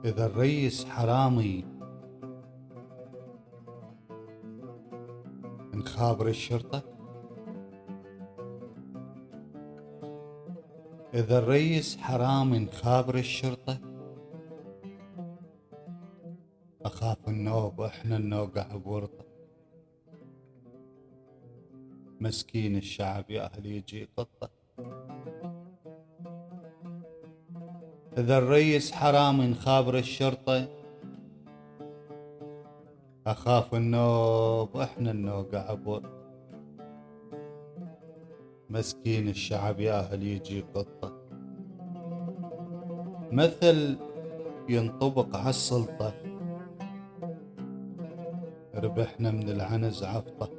إذا الريس حرامي نخابر الشرطة. إذا الريس حرامي نخابر الشرطة. أخاف النوب وإحنا نوقع بورطة. مسكين الشعب يا أهل يجي قطة. إذا الريس حرامي نخابر الشرطة. أخاف النوب وإحنا نوقع بورطة. مسكين الشعب يا أهل يجي قطة. مثل ينطبق عالسلطة، ربحنا من العنز عفطة.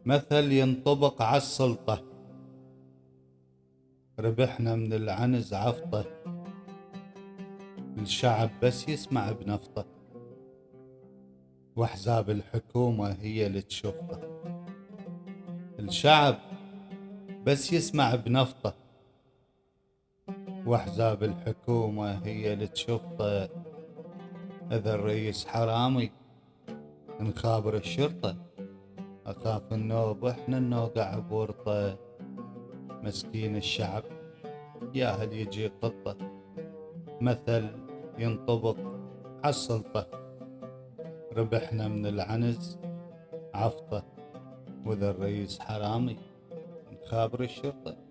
مثل ينطبق عالسلطة، ربحنا من العنز عفطة. الشعب بس يسمع بنفطة، واحزاب الحكومة هي اللي تشفطه. الشعب بس يسمع بنفطه، واحزاب الحكومة هي اللي تشفطه. إذا الرئيس حرامي نخابر الشرطة. أخاف النوب وإحنا نوقع بورطة. مسكين الشعب يا هل يجي قطة. مثل ينطبق عالسلطة، ربحنا من العنز عفطة. وإذا الرئيس حرامي نخابر الشرطة.